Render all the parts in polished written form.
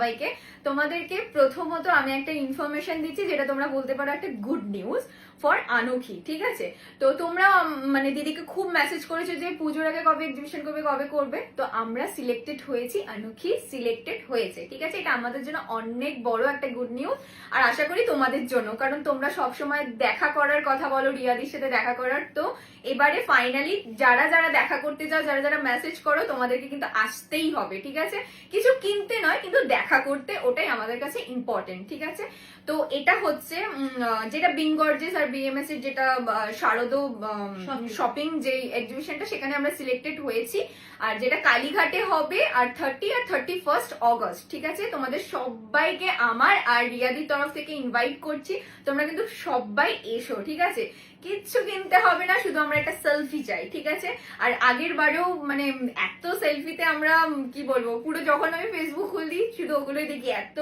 সবাইকে। তোমাদেরকে প্রথমত আমি একটা ইনফরমেশন দিচ্ছি, যেটা তোমরা বলতে পারো একটা গুড নিউজ ফর আনখি, ঠিক আছে? তো তোমরা মানে দিদিকে খুব মেসেজ করেছো যে পুজোর আগে কবে এক্সিবিশন করবে, কবে করবে। তো আমরা সিলেক্টেড হয়েছি, আনখি সিলেক্টেড হয়েছে, ঠিক আছে? এটা আমাদের জন্য অনেক বড় একটা গুড নিউজ, আর আশা করি তোমাদের জন্য, কারণ তোমরা সবসময় দেখা করার কথা বলো, রিয়াদির সাথে দেখা করার। তো এবারে ফাইনালি যারা যারা দেখা করতে যাও, যারা যারা মেসেজ করো, তোমাদেরকে কিন্তু আসতেই হবে, ঠিক আছে? কিছু কিনতে নয়, কিন্তু দেখা করতে, ওটাই আমাদের কাছে ইম্পর্টেন্ট, ঠিক আছে? তো এটা হচ্ছে যেটা বিনগর্জেস আর বিএমএস এর যেটা শারদ শপিং যে এক্সিবিশনটা, সেখানে আমরা সিলেক্টেড হয়েছি। আর যেটা কালীঘাটে হবে আর 30 আর 31 অগস্ট, ঠিক আছে? তোমাদের সবাইকে আমার আর রিয়াদির তরফ থেকে ইনভাইট করছি, তোমরা কিন্তু সবাই এসো, ঠিক আছে? কিচ্ছু কিনতে হবে না, শুধু আমরা একটা সেলফি চাই, ঠিক আছে? আর আগের বারেও মানে এত সেলফিতে আমরা কি বলবো, পুরো যখন আমি ফেসবুক খুলি শুধু ওগুলোই দেখি এত।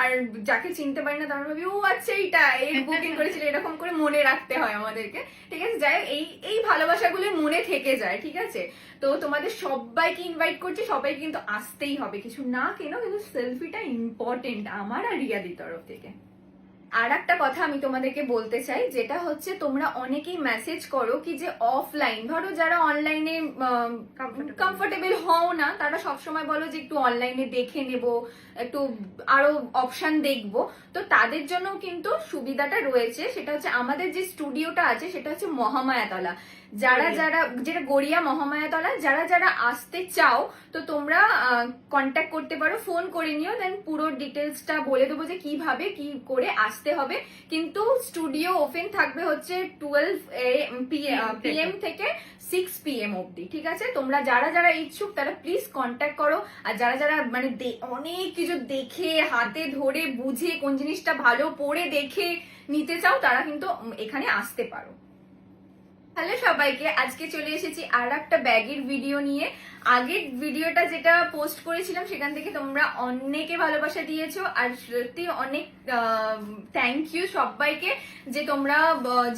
আর যাকে চিনতে পারি না তার ভাবি ও আচ্ছা এইটা এই বুকিং করেছিল, এরকম করে মনে রাখতে হয় আমাদেরকে, ঠিক আছে? যাই হোক, এই ভালোবাসাগুলো মনে থেকে যায়, ঠিক আছে? তো তোমাদের সবাইকে ইনভাইট করছি, সবাই কিন্তু আসতেই হবে, কিছু না কেন, কিন্তু সেলফিটা ইম্পর্টেন্ট আমার আর রিয়াদির তরফ থেকে। আর একটা কথা আমি তোমাদেরকে বলতে চাই, যেটা হচ্ছে তোমরা অনেকেই মেসেজ করো কি যে অফলাইন, ধরো যারা অনলাইনে কমফোর্টেবল হও না, তারা সবসময় বলো যে একটু অনলাইনে দেখে নেব, একটু আরো অপশন দেখবো। তো তাদের জন্য কিন্তু সুবিধাটা রয়েছে, সেটা হচ্ছে আমাদের যে স্টুডিওটা আছে সেটা হচ্ছে মহামায়াতলা। যারা যারা, যেটা গড়িয়া মহামায়াতলা, যারা যারা আসতে চাও তো তোমরা কন্ট্যাক্ট করতে পারো, ফোন করে নিও, দেন পুরো ডিটেলসটা বলে দেবো যে কিভাবে কি করে আসতে হবে। কিন্তু স্টুডিও ওপেন থাকবে হচ্ছে 12 PM থেকে 6 PM অব্দি, ঠিক আছে? তোমরা যারা যারা ইচ্ছুক তারা প্লিজ কন্ট্যাক্ট করো। আর যারা যারা মানে অনেক কিছু দেখে হাতে ধরে বুঝে কোন জিনিসটা ভালো পরে দেখে নিতে চাও, তারা কিন্তু এখানে আসতে পারো। হ্যালো সবাইকে, আজকে চলে এসেছি আর একটা ব্যাগের ভিডিও নিয়ে। আগের ভিডিওটা যেটা পোস্ট করেছিলাম সেখান থেকে তোমরা অনেকে ভালোবাসা দিয়েছো, আর সত্যি অনেক থ্যাংক ইউ সবাইকে যে তোমরা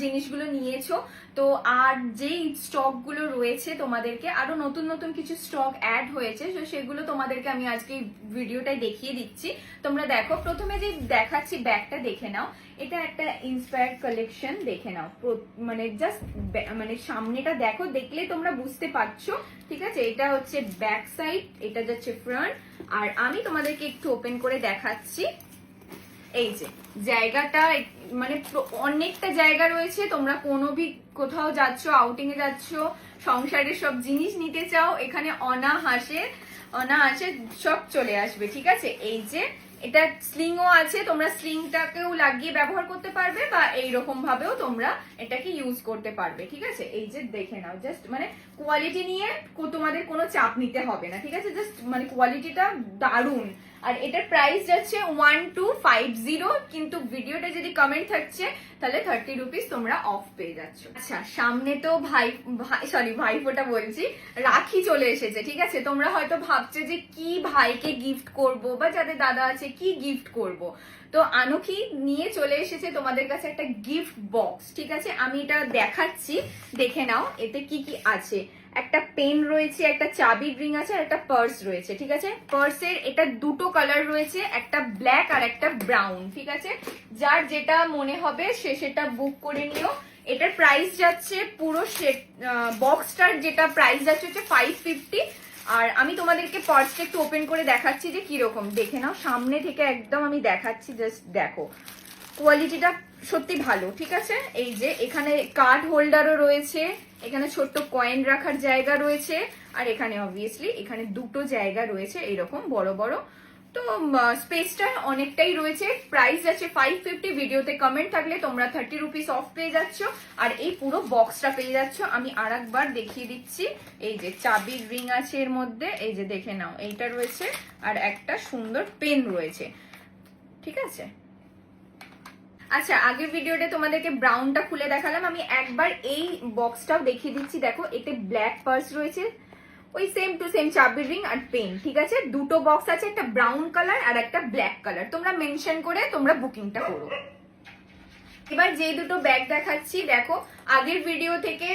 জিনিসগুলো নিয়েছো। তো আর যেই স্টক গুলো রয়েছে তোমাদেরকে আরো নতুন নতুন কিছু স্টক অ্যাড হয়েছে, তো সেগুলো তোমাদেরকে আমি আজকে ভিডিওটাই দেখিয়ে দিচ্ছি। তোমরা দেখো, প্রথমে যে দেখাচ্ছি ব্যাগটা দেখে নাও, এটা একটা ইন্সপায়ার্ড কালেকশন, দেখে নাও। মানে জাস্ট মানে সামনেটা দেখো, দেখলে তোমরা বুঝতে পারছো, ঠিক আছে? এটা হচ্ছে ব্যাক সাইড, এটা যাচ্ছে ফ্রন্ট। আর আমি তোমাদেরকে একটু ওপেন করে দেখাচ্ছি। এই যে জায়গাটা, মানে অনেকটা জায়গা রয়েছে। তোমরা কোথাও যাচ্ছ, আউটিং এ যাচ্ছ, সংসারের সব জিনিস নিতে চাও, এখানে অনায়াসে সব চলে আসবে, ঠিক আছে? এই যে এটা স্লিংও আছে, তোমরা স্লিংটাকেও লাগিয়ে ব্যবহার করতে পারবে, বা এইরকম ভাবেও তোমরা এটাকে ইউজ করতে পারবে, ঠিক আছে? এই যে দেখে নাও, জাস্ট মানে কোয়ালিটি নিয়ে তোমাদের কোনো চাপ নিতে হবে না, ঠিক আছে? জাস্ট মানে কোয়ালিটিটা দারুণ। আর এটার প্রাইস যাচ্ছে 1250, কিন্তু ভিডিওটা যদি কমেন্ট থাকছে তাহলে 30 রুপিস তোমরা অফ পেয়ে যাচ্ছ। আচ্ছা, সামনে তো ভাইফোঁটা বলছি, রাখি চলে এসেছে, ঠিক আছে? তোমরা হয়তো ভাবছো যে কি ভাইকে গিফট করব, বা যাদের দাদা আছে কি গিফট করব। তো আনখি নিয়ে চলে এসেছে তোমাদের কাছে একটা গিফট বক্স, ঠিক আছে? আমি এটা দেখাচ্ছি, দেখে নাও এতে কি কি আছে। একটা পেন রয়েছে, একটা চাবির রিং আছে, আর একটা পার্স রয়েছে, ঠিক আছে? পার্সের এটা দুটো কালার রয়েছে, একটা ব্ল্যাক আর একটা ব্রাউন, ঠিক আছে? যার যেটা মনে হবে সে সেটা বুক করে নিও। এটার প্রাইস যাচ্ছে পুরো সেট বক্সটার যেটা প্রাইস যাচ্ছে হচ্ছে 550। আর আমি তোমাদেরকে পার্সটা একটু ওপেন করে দেখাচ্ছি যে কিরকম, দেখে নাও সামনে থেকে একদম আমি দেখাচ্ছি, জাস্ট দেখো কোয়ালিটিটা সত্যি ভালো, ঠিক আছে? এই যে এখানে কার্ড হোল্ডারও রয়েছে, এখানে ছোট্ট কয়েন রাখার জায়গা রয়েছে, আর এখানে অবভিয়াসলি এখানে দুটো জায়গা রয়েছে এরকম বড় বড়। তো স্পেসটা অনেকটাই রয়েছে। প্রাইস আছে 550। ভিডিওতে কমেন্ট থাকলে তোমরা 30 রুপিস অফ পেয়ে যাচ্ছ, আর এই পুরো বক্সটা পেয়ে যাচ্ছ। আমি আর একবার দেখিয়ে দিচ্ছি। এই যে চাবির রিং আছে এর মধ্যে, এই যে দেখে নাও এইটা রয়েছে, আর একটা সুন্দর পেন রয়েছে, ঠিক আছে? আচ্ছা, আগের ভিডিওতে তোমাদেরকে ব্রাউনটা খুলে দেখালাম, আমি একবার এই বক্সটাও দেখিয়ে দিচ্ছি। দেখো এতে ব্ল্যাক পার্স রয়েছে, ওই সেম টু সেম চাবির রিং আর পেন, ঠিক আছে? দুটো বক্স আছে, একটা ব্রাউন কালার আর একটা ব্ল্যাক কালার। তোমরা মেনশন করে তোমরা বুকিংটা করো। এবার যে দুটো ব্যাগ দেখাচ্ছি, দেখো আগের ভিডিও থেকে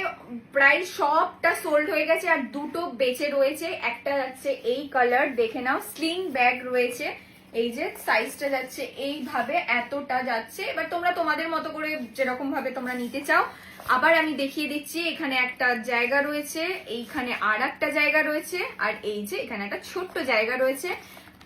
প্রায় সবটা সোল্ড হয়ে গেছে, আর দুটো বেঁচে রয়েছে। একটা যাচ্ছে এই কালার, দেখে নাও স্লিং ব্যাগ রয়েছে, এই যে সাইজটা যাচ্ছে এইভাবে, এতটা যাচ্ছে। এবার তোমরা তোমাদের মতো করে যেরকম ভাবে তোমরা নিতে চাও। আবার আমি দেখিয়ে দিচ্ছি, এখানে একটা জায়গা রয়েছে, এইখানে আর একটা জায়গা রয়েছে, আর এই যে এখানে একটা ছোট্ট জায়গা রয়েছে।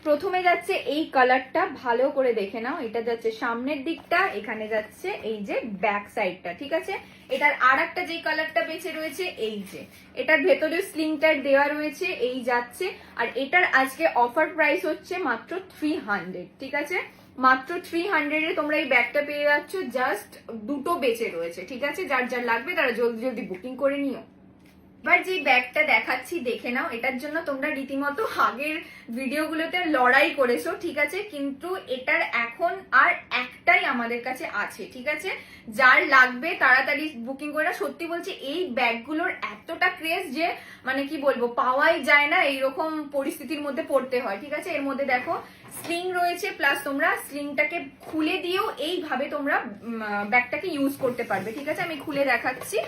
প্রথমে যাচ্ছে এই কালারটা, ভালো করে দেখে নাও, এটা যাচ্ছে সামনের দিকটা, এখানে যাচ্ছে এই যে ব্যাক সাইডটা, ঠিক আছে। এটার আর একটা যে কালারটা বেঁচে রয়েছে, এই যে এটার ভেতরে স্লিংটার দেওয়া রয়েছে, এই যাচ্ছে। আর এটার আজকে অফার প্রাইস হচ্ছে মাত্র 300, ঠিক আছে। মাত্র 300 এ তোমরা এই ব্যাগটা পেয়ে যাচ্ছ। জাস্ট দুটো বেঁচে রয়েছে, ঠিক আছে। যার যার লাগবে তারা জলদি জলদি বুকিং করে নিও। এবার যে ব্যাগটা দেখাচ্ছি দেখে নাও। এটার জন্য তোমরা রীতিমতো আগের ভিডিওগুলোতে লড়াই করেছো, ঠিক আছে, কিন্তু এটার এখন আর একটাই আমাদের কাছে আছে, ঠিক আছে। যার লাগবে তাড়াতাড়ি বুকিং করে না। সত্যি বলছি, এই ব্যাগগুলোর এতটা ক্রেজ যে মানে কি বলবো, পাওয়াই যায় না, এইরকম পরিস্থিতির মধ্যে পড়তে হয়, ঠিক আছে। এর মধ্যে দেখো স্লিং রয়েছে, প্লাস তোমরা স্লিংটাকে খুলে দিয়েও এইভাবে তোমরা ব্যাগটাকে ইউজ করতে পারবে, ঠিক আছে। আমি খুলে দেখাচ্ছি।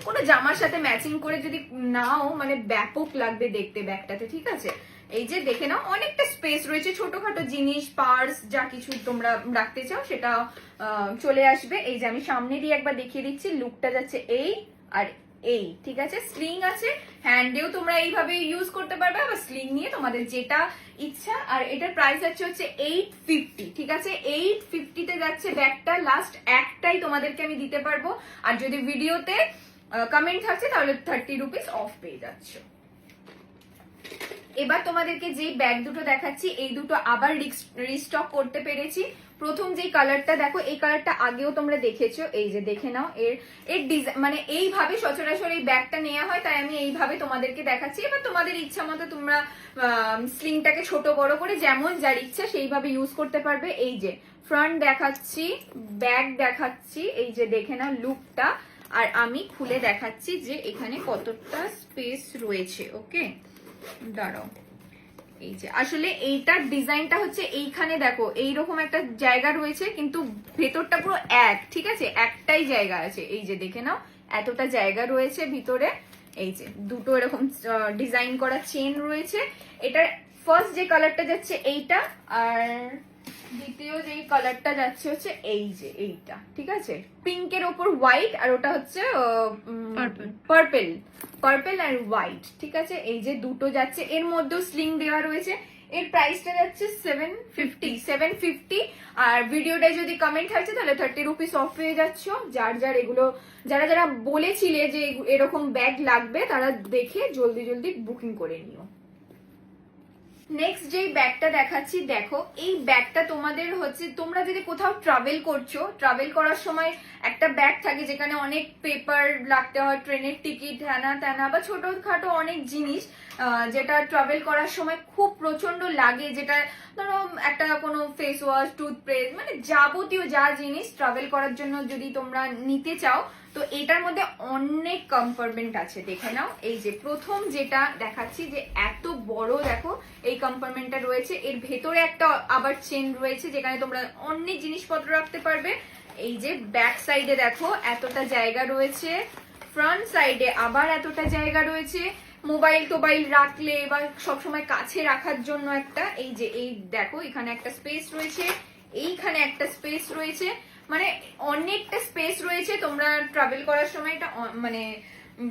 কোনো জামার সাথে ম্যাচিং করে যদি নাও, মানে ব্যাপক লাগবে দেখতে ব্যাগটাতে, ঠিক আছে। এই যে দেখে নাও, অনেকটা স্পেস রয়েছে, ছোটখাটো জিনিস, পার্স, যা কিছু তোমরা রাখতে চাও সেটা চলে আসবে। এই যে আমি সামনে দিয়ে একবার দেখিয়ে দিচ্ছি, লুকটা যাচ্ছে এই আর এই, ঠিক আছে। স্লিং আছে, হ্যান্ডেও তোমরা এইভাবে ইউজ করতে পারবে, আবার স্লিং নিয়ে তোমাদের যেটা ইচ্ছা। আর এটার প্রাইস হচ্ছে 850, ঠিক আছে। 850 তে যাচ্ছে ব্যাগটা। লাস্ট একটাই তোমাদেরকে আমি দিতে পারবো। আর যদি ভিডিওতে কমেন্ট থাকছে তাহলে 30 রুপিস অফ পেয়ে যাচ্ছ। এবার তোমাদেরকে যে ব্যাগ দুটো দেখাচ্ছি, এই দুটো আবার রিস্টক করতে পেরেছি। প্রথম যে কালারটা দেখো, এই কালারটা আগেও তোমরা দেখেছো, এই যে দেখে নাও। এর ডিজাইন মানে এইভাবে সচরাচর এই ব্যাগটা নেওয়া হয়, তাই আমি এইভাবে তোমাদেরকে দেখাচ্ছি। এবার তোমাদের ইচ্ছা মতো তোমরা স্লিংটাকে ছোট বড় করে যেমন যার ইচ্ছা সেইভাবে ইউজ করতে পারবে। এই যে ফ্রন্ট দেখাচ্ছি, ব্যাক দেখাচ্ছি, এই যে দেখে নাও লুকটা। আর আমি খুলে দেখাচ্ছি যে এখানে কতটা স্পেস রয়েছে। ওকে, দাঁড়াও। এই যে আসলে এইটার ডিজাইনটা হচ্ছে, এইখানে দেখো এইরকম একটা জায়গা রয়েছে, কিন্তু ভেতরটা পুরো এক, ঠিক আছে, একটাই জায়গা আছে। এই যে দেখে নাও, এতটা জায়গা রয়েছে ভিতরে। এই যে দুটো এরকম ডিজাইন করা চেন রয়েছে। এটার ফার্স্ট যে কালারটা যাচ্ছে এইটা, আর দ্বিতীয় যে কালারটা যাচ্ছে হচ্ছে এই যে এইটা, ঠিক আছে। পিঙ্কের ওপর হোয়াইট, আর ওটা হচ্ছে পার্পেল, পার্পেল আর হোয়াইট, ঠিক আছে। এই যে দুটো যাচ্ছে, এর মধ্যেও স্লিং দেওয়া রয়েছে। এর প্রাইসটা যাচ্ছে 750। আর ভিডিওটায় যদি কমেন্ট থাকছে তাহলে 30 রুপিস অফ পেয়ে যাচ্ছ। যার যার এগুলো, যারা যারা বলেছিলে যে এরকম ব্যাগ লাগবে, তারা দেখে জলদি জলদি বুকিং করে নিও। নেক্সট যেই ব্যাগটা দেখাচ্ছি, দেখো এই ব্যাগটা তোমাদের হচ্ছে, তোমরা যদি কোথাও ট্রাভেল করছো, ট্রাভেল করার সময় একটা ব্যাগ থাকে যেখানে অনেক পেপার লাগতে হয়, ট্রেনের টিকিট, হ্যানা ত্যানা, বা ছোটখাটো অনেক জিনিস যেটা ট্রাভেল করার সময় খুব প্রচন্ড লাগে। যেটা ধরো একটা কোনো ফেস ওয়াশ, টুথপেস্ট, মানে যাবতীয় যা জিনিস ট্রাভেল করার জন্য যদি তোমরা নিতে চাও, তো এটার মধ্যে অনেক কম্পার্টমেন্ট আছে। দেখে নাও, এই যে প্রথম যেটা দেখাচ্ছি, যে এত বড় দেখো এই কম্পার্টমেন্টটা রয়েছে। এর ভেতরে একটা আবার চেন রয়েছে যেখানে তোমরা অনেক জিনিসপত্র রাখতে পারবে। এই যে ব্যাক সাইডে দেখো এতটা জায়গা রয়েছে, ফ্রন্ট সাইডে আবার এতটা জায়গা রয়েছে। মোবাইল টোবাইল রাখলে বা সবসময় কাছে রাখার জন্য একটা, এই যে এই দেখো এখানে একটা স্পেস রয়েছে, এইখানে একটা স্পেস রয়েছে, মানে অনেকটা স্পেস রয়েছে। তোমরা ট্রাভেল করার সময় এটা মানে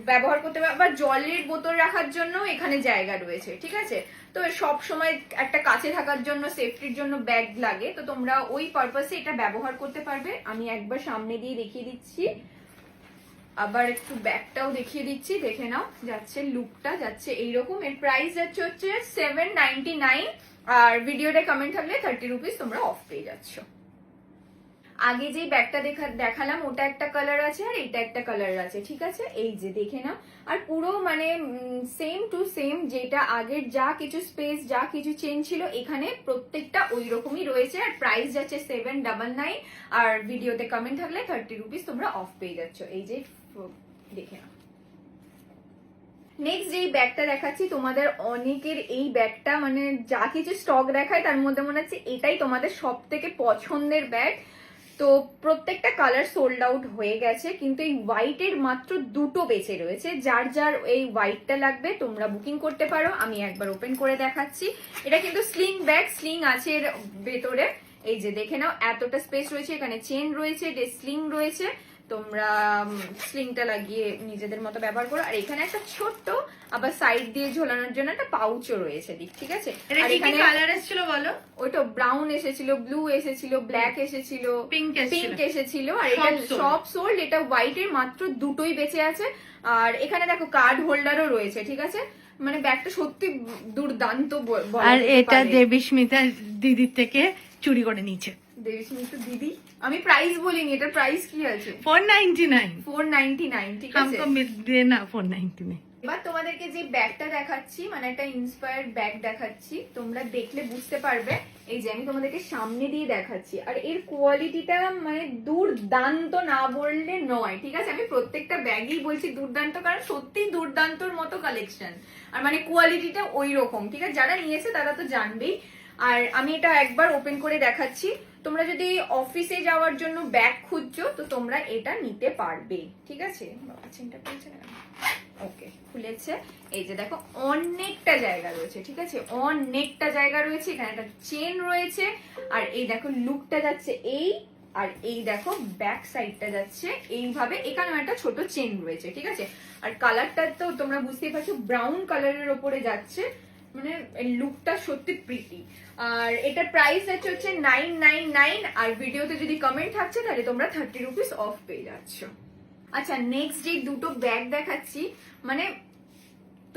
ব্যবহার করতে পারবে। আবার জলের বোতল রাখার জন্য এখানে জায়গা রয়েছে, ঠিক আছে। তো সব সময় একটা কাছে থাকার জন্য, সেফটির জন্য ব্যাগ লাগে, তো তোমরা ওই পারপাসে এটা ব্যবহার করতে পারবে। আমি একবার সামনে দিয়ে দেখিয়ে দিচ্ছি, আবার একটু ব্যাগটাও দেখিয়ে দিচ্ছি, দেখে নাও। যাচ্ছে লুকটা যাচ্ছে এইরকম। এর প্রাইস যাচ্ছে হচ্ছে 799। আর ভিডিওটা কমেন্ট থাকলে 30 রুপিস তোমরা অফ পেয়ে যাচ্ছ। আগে যে ব্যাগটা দেখালাম ওটা একটা কালার আছে, আর এটা একটা কালার আছে, ঠিক আছে। এই যে দেখে নাও, আর পুরো মানে সেম টু সেম, যেটা আগের যা কিছু স্পেস, যা কিছু চেঞ্জ ছিল, এখানে প্রত্যেকটা ওই রকমই রয়েছে। আর প্রাইস যাচ্ছে 799। আর ভিডিওতে কমেন্ট থাকলে 30 রুপিস তোমরা অফ পেয়ে যাচ্ছ। এই যে দেখে নাও। নেক্সট যেই ব্যাগটা দেখাচ্ছি, তোমাদের অনেকের এই ব্যাগটা মানে যা কিছু স্টক দেখায় তার মধ্যে মনে হচ্ছে এটাই তোমাদের সব থেকে পছন্দের ব্যাগ। তো প্রত্যেকটা কালার সোল্ড আউট হয়ে গেছে, কিন্তু এই হোয়াইটের মাত্র দুটো বেঁচে রয়েছে। যার যার এই হোয়াইটটা লাগবে তোমরা বুকিং করতে পারো। আমি একবার ওপেন করে দেখাচ্ছি। এটা কিন্তু স্লিং ব্যাগ, স্লিং আছে এর ভেতরে। এই যে দেখে নাও, এতটা স্পেস রয়েছে, এখানে চেন রয়েছে, স্লিং রয়েছে, তোমরা স্লিংটা লাগিয়ে নিজেদের মতো ব্যবহার করো। আর এখানে একটা ছোট্ট আবার সাইড দিয়ে ঝোলানোর জন্য একটা পাউচও রয়েছে দিক, ঠিক আছে। আর এখানে কালার এসেছিল বলো? ওইটা ব্রাউন এসেছিল, ব্লু এসেছিল, ব্ল্যাক এসেছিল, পিঙ্ক এসেছিল। আর এটা সব সোল্ড। এটা হোয়াইট এর মাত্র দুটোই বেঁচে আছে। আর এখানে দেখো কার্ড হোল্ডারও রয়েছে, ঠিক আছে। মানে ব্যাগটা সত্যি দুর্দান্ত। আর এটা দেবীস্মিতা দিদির থেকে চুরি করে নিয়েছে। দেবীস্মিতা দিদি, আমি প্রাইস বলিনি, এটা প্রাইস কি আছে? 499, 499, ঠিক আছে। हमको मिल देना 499। এবার তোমাদেরকে যে ব্যাগটা দেখাচ্ছি, মানে একটা ইন্সপায়ার্ড ব্যাগ দেখাচ্ছি, তোমরা দেখলে বুঝতে পারবে। এই যে আমি তোমাদেরকে সামনে দিয়ে দেখাচ্ছি, আর এর কোয়ালিটিটা মানে দুর্দান্ত না বললে নয়, ঠিক আছে। আমি প্রত্যেকটা ব্যাগই বলছি দুর্দান্ত, কারণ সত্যি দুর্দান্তর মতো কালেকশন, আর মানে কোয়ালিটিটা ওই রকম, ঠিক আছে। যারা নিয়েছে তারা তো জানবেই। আর আমি এটা একবার ওপেন করে দেখাচ্ছি। তোমরা যদি অফিসে যাওয়ার জন্য ব্যাগ খুঁজছো তো তোমরা এটা নিতে পারবে, ঠিক আছে। ওকে, খুলেছে। এই যে দেখো, অনেকটা জায়গা রয়েছে, ঠিক আছে, অনেকটা জায়গা রয়েছে। এখানে একটা চেন রয়েছে, আর এই দেখো লুকটা যাচ্ছে এই, আর এই দেখো ব্যাক সাইডটা যাচ্ছে এইভাবে। এখানেও একটা ছোট চেন রয়েছে, ঠিক আছে। আর কালারটা তো তোমরা বুঝতেই পারছো, ব্রাউন কালারের ওপরে যাচ্ছে, মানে লুকটা সত্যি প্রিটি। আর এটার প্রাইস হচ্ছে 999, আর ভিডিওতে যদি কমেন্ট থাকছে তাহলে তোমরা 30 রুপিস অফ পেয়ে যাচ্ছ। আচ্ছা, নেক্সট যে দুটো ব্যাগ দেখাচ্ছি, মানে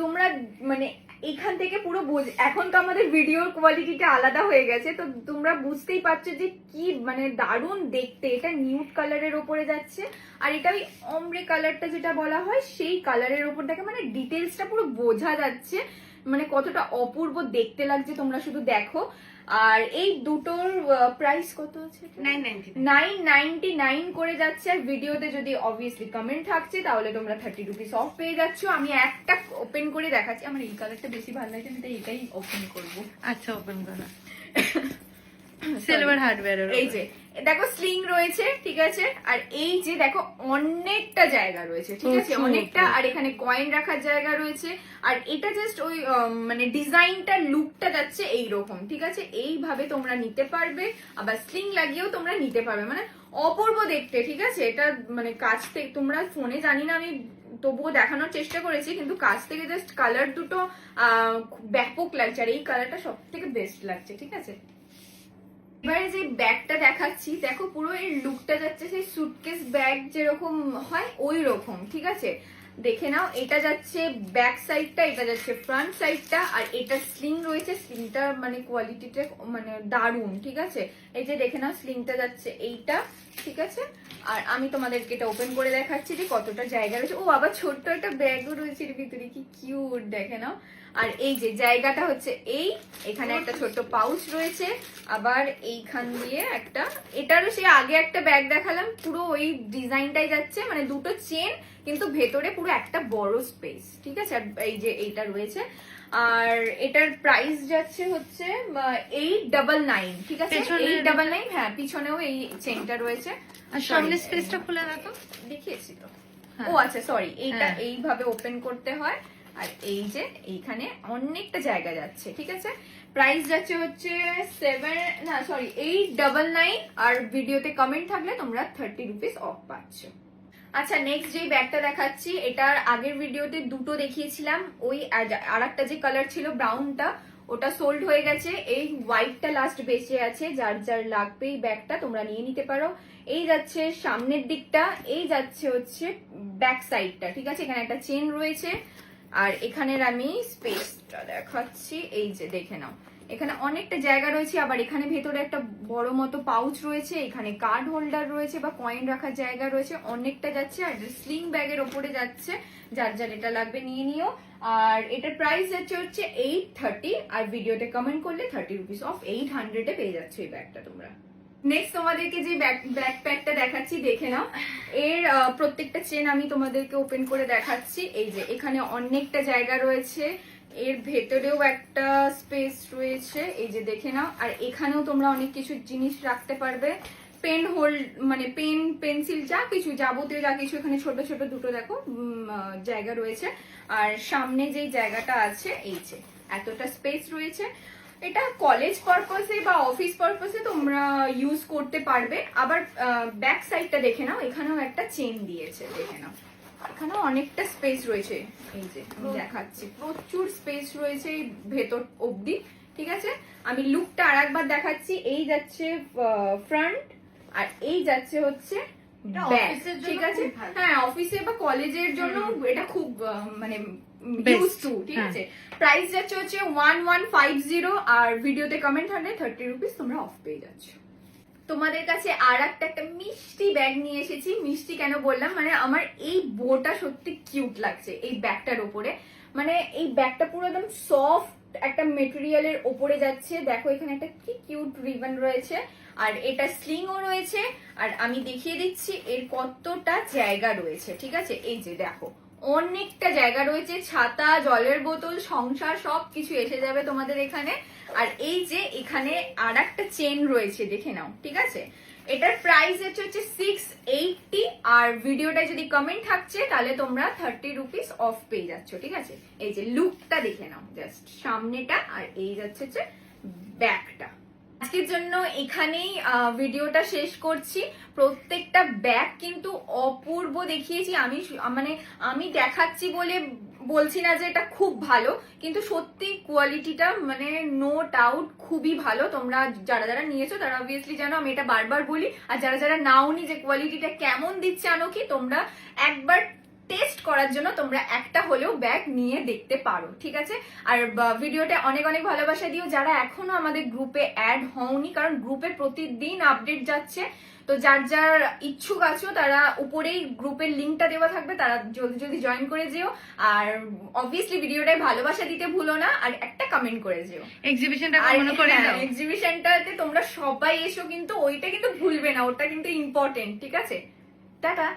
তোমরা মানে এখান থেকে পুরো এখন তো আমাদের ভিডিওর কোয়ালিটিটা আলাদা হয়ে গেছে, তো তোমরা বুঝতেই পারছো যে কি মানে দারুণ দেখতে। এটা নিউড কালারের ওপরে যাচ্ছে, আর এটা ওই অমরে কালারটা যেটা বলা হয় সেই কালারের ওপর দেখে, মানে ডিটেলসটা পুরো বোঝা যাচ্ছে, মানে কতটা অপূর্ব দেখতে লাগছে, তোমরা শুধু দেখো। আর এই দুটোর প্রাইস কত আছে? 999 করে যাচ্ছে। আর ভিডিওতে যদি অবভিয়াসলি কমেন্ট থাকছে তাহলে তোমরা 30 রুপিস অফ পেয়ে যাচ্ছ। আমি একটা ওপেন করে দেখাচ্ছি, আমার এই কালারটা বেশি ভালো লাগছে, আমি তাই এটাই ওপেন করবো। আচ্ছা, ওপেন করো। Silver hardware. এই যে দেখো স্লিং রয়েছে, ঠিক আছে। আর এই যে দেখো অনেকটা জায়গা রয়েছে, ঠিক আছে, অনেকটা। আর এখানে কয়েন রাখার জায়গা রয়েছে। আর এটা জাস্ট ওই মানে ডিজাইনটা, লুকটা যাচ্ছে এইরকম, ঠিক আছে। এইভাবে তোমরা নিতে পারবে, আবার স্লিং লাগিয়েও তোমরা নিতে পারবে, মানে অপূর্ব দেখতে, ঠিক আছে। এটা মানে কাছ থেকে তোমরা ফোনে জানি না, আমি তবুও দেখানোর চেষ্টা করেছি, কিন্তু কাছ থেকে জাস্ট কালার দুটো ব্যাপক লাগছে, আর এই কালারটা সব থেকে বেস্ট লাগছে, ঠিক আছে। এবারে যে ব্যাগটা দেখাচ্ছি, দেখো পুরো এর লুকটা যাচ্ছে সেই সুটকেস ব্যাগ যেরকম হয় ওই রকম, ঠিক আছে। দেখে নাও, এটা যাচ্ছে ব্যাক সাইডটা, এটা যাচ্ছে ফ্রন্ট সাইডটা, আর এটা স্লিং রয়েছে। স্লিংটা মানে কোয়ালিটিটা মানে দারুণ, ঠিক আছে। এই যে দেখে নাও, স্লিংটা যাচ্ছে এইটা, ঠিক আছে। আর আমি তোমাদেরকে এটা ওপেন করে দেখাচ্ছি যে কতটা জায়গা রয়েছে। ও আবার ছোট্ট একটা ব্যাগও রয়েছে এর ভিতরে, কি কিউট, দেখে নাও। আর এই যে জায়গাটা হচ্ছে এই, এখানে একটা ছোট্ট পাউচ রয়েছে, আবার এইখান দিয়ে একটা, এটারও সে আগে একটা ব্যাগ দেখালাম, পুরো ওই ডিজাইনটাই যাচ্ছে, মানে দুটো চেন কিন্তু ভেতরে পুরো একটা বড় স্পেস, ঠিক আছে। আর এই যে এইটা রয়েছে, আর এটার প্রাইস যাচ্ছে হচ্ছে 899, ঠিক আছে, 899। হ্যাঁ, পিছনেও এই চেনটা রয়েছে। আর সামনে স্পেসটা খুলে রাখো, দেখিয়েছি তো। ও আচ্ছা, সরি, এইটা এইভাবে ওপেন করতে হয়। আর এই যে এইখানে অনেকটা জায়গা যাচ্ছে, ঠিক আছে। প্রাইস যাচ্ছে হচ্ছে 899, আর ভিডিওতে কমেন্ট থাকলে তোমরা 30 রুপিস অফ পাচ্ছ। আচ্ছা, নেক্সট যে ব্যাগটা দেখাচ্ছি, এটার আগের ভিডিওতে দুটো দেখিয়েছিলাম। ওই আর একটা যে কালার ছিল ব্রাউনটা, ওটা সোল্ড হয়ে গেছে। এই হোয়াইটটা লাস্ট বেঁচে আছে। যার যার লাগবে এই ব্যাগটা তোমরা নিয়ে নিতে পারো। এই যাচ্ছে সামনের দিকটা, এই যাচ্ছে হচ্ছে ব্যাক সাইডটা, ঠিক আছে। এখানে একটা চেন রয়েছে, আর এখানের আমি স্পেসটা দেখাচ্ছি। এই যে দেখে নাও, এখানে অনেকটা জায়গা রয়েছে, আবার এখানে ভেতরে একটা বড় মতো পাউচ রয়েছে, এখানে কার্ড হোল্ডার রয়েছে বা কয়েন রাখার জায়গা রয়েছে, অনেকটা যাচ্ছে। আর স্লিং ব্যাগের ওপরে যাচ্ছে, যার যার এটা লাগবে নিয়ে নিও। আর এটার প্রাইস যাচ্ছে হচ্ছে 830, আর ভিডিওতে কমেন্ট করলে 30 রুপিস অফ 800 এ পেয়ে যাচ্ছে এই ব্যাগটা তোমরা। নেক্সট তোমাদেরকে যে ব্যাকপ্যাকটা দেখাচ্ছি, দেখে নাও। এর প্রত্যেকটা চেন আমি তোমাদেরকে ওপেন করে দেখাচ্ছি। এই যে এখানে অনেকটা জায়গা রয়েছে, এর ভেতরেও একটা স্পেস রয়েছে, এই যে দেখে নাও। আর এখানেও তোমরা অনেক কিছু জিনিস রাখতে পারবে। পেন হোল্ড মানে পেন পেন্সিল যা কিছু যাবতীয় যা কিছু এখানে ছোট ছোট দুটো দেখো জায়গা রয়েছে। আর সামনে যেই জায়গাটা আছে এই যে এতটা স্পেস রয়েছে। এটা কলেজ পারপাসে বা অফিস পারপাসে তোমরা ইউজ করতে পারবে। আবার ব্যাক সাইডটা দেখে নাও, এখানেও একটা চেন দিয়েছে, দেখে নাও এখানেও অনেকটা স্পেস রয়েছে। এই যে আমি দেখাচ্ছি, প্রচুর স্পেস রয়েছে এই ভেতর অবধি। ঠিক আছে, আমি লুকটা আর একবার দেখাচ্ছি। এই যাচ্ছে ফ্রন্ট আর এই যাচ্ছে হচ্ছে ব্যাক। ঠিক আছে, হ্যাঁ অফিসে বা কলেজের জন্য এটা খুব মানে ইউজ টু। ঠিক আছে, প্রাইস যাচ্ছে হচ্ছে 1150 আর ভিডিওতে কমেন্ট থাকলে 30 রুপিস তোমরা অফ পেয়ে যাচ্ছ। তোমাদের কাছে আর একটা মিষ্টি ব্যাগ নিয়ে এসেছি। মিষ্টি কেন বললাম, মানে আমার এই বোটা সত্যি কিউট লাগছে এই ব্যাগটার ওপরে। মানে এই ব্যাগটা পুরো একদম সফট একটা মেটেরিয়ালের ওপরে যাচ্ছে। দেখো এখানে একটা কি কিউট রিবন রয়েছে, আর এটা স্লিংও রয়েছে। আর আমি দেখিয়ে দিচ্ছি এর কতটা জায়গা রয়েছে। ঠিক আছে, এই যে দেখো অনেকটা জায়গা রয়েছে, ছাতা, জলের বোতল, সংসার সবকিছু এসে যাবে তোমাদের এখানে। আর এই যে এখানে আর একটা চেন রয়েছে, দেখে নাও। ঠিক আছে, এটার প্রাইস হচ্ছে 680 আর ভিডিওটায় যদি কমেন্ট থাকছে তাহলে তোমরা 30 রুপিস অফ পেয়ে যাচ্ছ। ঠিক আছে, এই যে লুকটা দেখে নাও, জাস্ট সামনেটা আর এই যাচ্ছে ব্যাকটা। আজকের জন্য এখানেই ভিডিওটা শেষ করছি। প্রত্যেকটা ব্যাগ কিন্তু অপূর্ব দেখিয়েছি আমি, মানে আমি দেখাচ্ছি বলে বলছি না যে এটা খুব ভালো, কিন্তু সত্যি কোয়ালিটিটা মানে নো ডাউট খুবই ভালো। তোমরা যারা যারা নিয়েছো তারা অবভিয়াসলি জানো, আমি এটা বারবার বলি। আর যারা যারা নাওনি যে কোয়ালিটিটা কেমন দিচ্ছে আনোকি, তোমরা একবার টেস্ট করার জন্য তোমরা একটা হলেও ব্যাগ নিয়ে দেখতে পারো। ঠিক আছে, আর ভিডিওটা অনেক অনেক ভালোবাসা দিও যারা এখনো আমাদের গ্রুপে অ্যাড হওনি, কারণ গ্রুপে প্রতিদিন আপডেট যাচ্ছে। তো যার যার ইচ্ছুক আছো তারা উপরেই গ্রুপের লিঙ্কটা দেওয়া থাকবে, তারা জলদি জলদি জয়েন করে যেও। আর অবভিয়াসলি ভিডিওটায় ভালোবাসা দিতে ভুলো না, আর একটা কমেন্ট করে যেও। এক্সিবিশনটা মনে করে দাও। এক্সিবিশনটাতে তোমরা সবাই এসো, কিন্তু ওইটা কিন্তু ভুলবে না, ওটা কিন্তু ইম্পর্টেন্ট। ঠিক আছে, টাটা।